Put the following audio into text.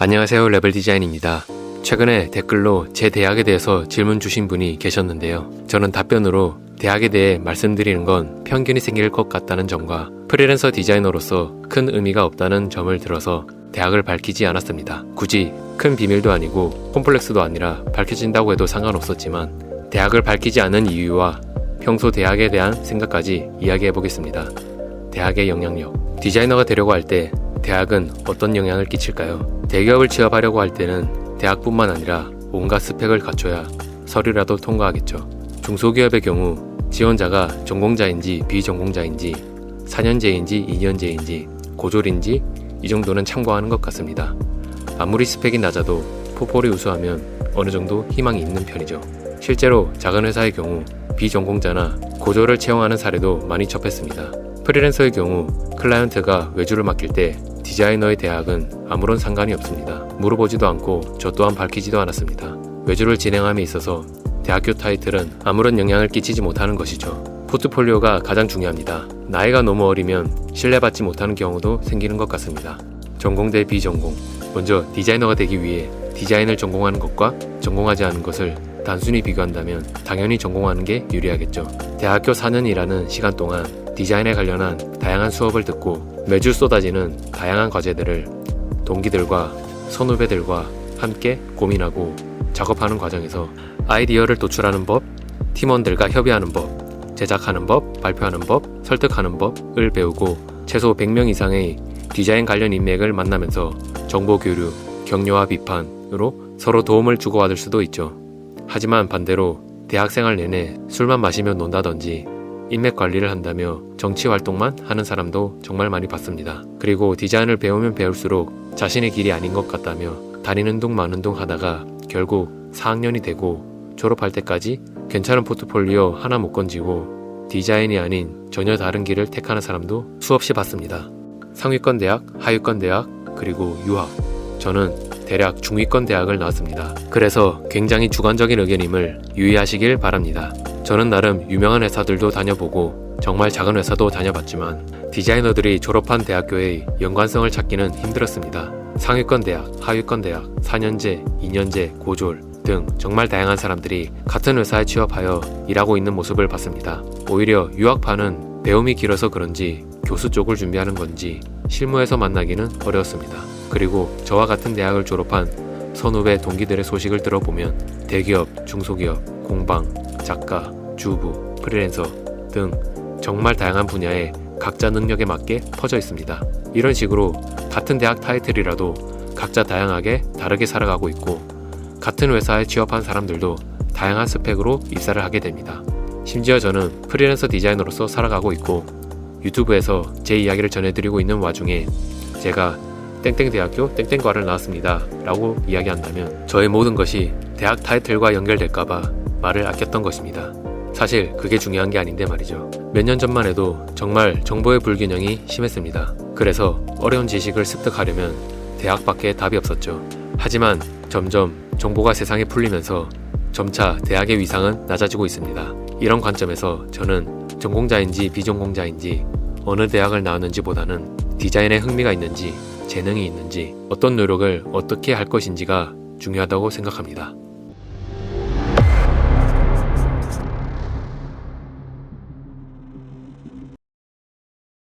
안녕하세요, 레벨디자인입니다. 최근에 댓글로 제 대학에 대해서 질문 주신 분이 계셨는데요. 저는 답변으로 대학에 대해 말씀드리는 건 편견이 생길 것 같다는 점과 프리랜서 디자이너로서 큰 의미가 없다는 점을 들어서 대학을 밝히지 않았습니다. 굳이 큰 비밀도 아니고 콤플렉스도 아니라 밝혀진다고 해도 상관없었지만 대학을 밝히지 않은 이유와 평소 대학에 대한 생각까지 이야기해 보겠습니다. 대학의 영향력. 디자이너가 되려고 할 때 대학은 어떤 영향을 끼칠까요? 대기업을 취업하려고 할 때는 대학뿐만 아니라 온갖 스펙을 갖춰야 서류라도 통과하겠죠. 중소기업의 경우 지원자가 전공자인지 비전공자인지 4년제인지 2년제인지 고졸인지 이 정도는 참고하는 것 같습니다. 아무리 스펙이 낮아도 포폴이 우수하면 어느 정도 희망이 있는 편이죠. 실제로 작은 회사의 경우 비전공자나 고졸을 채용하는 사례도 많이 접했습니다. 프리랜서의 경우 클라이언트가 외주를 맡길 때 디자이너의 대학은 아무런 상관이 없습니다. 물어보지도 않고 저 또한 밝히지도 않았습니다. 외주를 진행함에 있어서 대학교 타이틀은 아무런 영향을 끼치지 못하는 것이죠. 포트폴리오가 가장 중요합니다. 나이가 너무 어리면 신뢰받지 못하는 경우도 생기는 것 같습니다. 전공 대 비전공. 먼저 디자이너가 되기 위해 디자인을 전공하는 것과 전공하지 않은 것을 단순히 비교한다면 당연히 전공하는 게 유리하겠죠. 대학교 4년이라는 시간 동안 디자인에 관련한 다양한 수업을 듣고 매주 쏟아지는 다양한 과제들을 동기들과 선후배들과 함께 고민하고 작업하는 과정에서 아이디어를 도출하는 법, 팀원들과 협의하는 법, 제작하는 법, 발표하는 법, 설득하는 법을 배우고 최소 100명 이상의 디자인 관련 인맥을 만나면서 정보 교류, 격려와 비판으로 서로 도움을 주고받을 수도 있죠. 하지만 반대로 대학생활 내내 술만 마시며 논다든지 인맥 관리를 한다며 정치 활동만 하는 사람도 정말 많이 봤습니다. 그리고 디자인을 배우면 배울수록 자신의 길이 아닌 것 같다며 다니는 둥 마는 둥 하다가 결국 4학년이 되고 졸업할 때까지 괜찮은 포트폴리오 하나 못 건지고 디자인이 아닌 전혀 다른 길을 택하는 사람도 수없이 봤습니다. 상위권 대학, 하위권 대학, 그리고 유학. 저는 대략 중위권 대학을 나왔습니다. 그래서 굉장히 주관적인 의견임을 유의하시길 바랍니다. 저는 나름 유명한 회사들도 다녀보고 정말 작은 회사도 다녀봤지만 디자이너들이 졸업한 대학교의 연관성을 찾기는 힘들었습니다. 상위권 대학, 하위권 대학, 4년제, 2년제, 고졸 등 정말 다양한 사람들이 같은 회사에 취업하여 일하고 있는 모습을 봤습니다. 오히려 유학파는 배움이 길어서 그런지 교수 쪽을 준비하는 건지 실무에서 만나기는 어려웠습니다. 그리고 저와 같은 대학을 졸업한 선후배 동기들의 소식을 들어보면 대기업, 중소기업, 공방, 작가, 주부, 프리랜서 등 정말 다양한 분야에 각자 능력에 맞게 퍼져 있습니다. 이런 식으로 같은 대학 타이틀이라도 각자 다양하게 다르게 살아가고 있고 같은 회사에 취업한 사람들도 다양한 스펙으로 입사를 하게 됩니다. 심지어 저는 프리랜서 디자이너로서 살아가고 있고 유튜브에서 제 이야기를 전해드리고 있는 와중에 제가 땡땡대학교 땡땡과를 나왔습니다 라고 이야기한다면 저의 모든 것이 대학 타이틀과 연결될까봐 말을 아꼈던 것입니다. 사실 그게 중요한 게 아닌데 말이죠. 몇 년 전만 해도 정말 정보의 불균형이 심했습니다. 그래서 어려운 지식을 습득하려면 대학 밖에 답이 없었죠. 하지만 점점 정보가 세상에 풀리면서 점차 대학의 위상은 낮아지고 있습니다. 이런 관점에서 저는 전공자인지 비전공자인지 어느 대학을 나왔는지 보다는 디자인에 흥미가 있는지 재능이 있는지 어떤 노력을 어떻게 할 것인지가 중요하다고 생각합니다.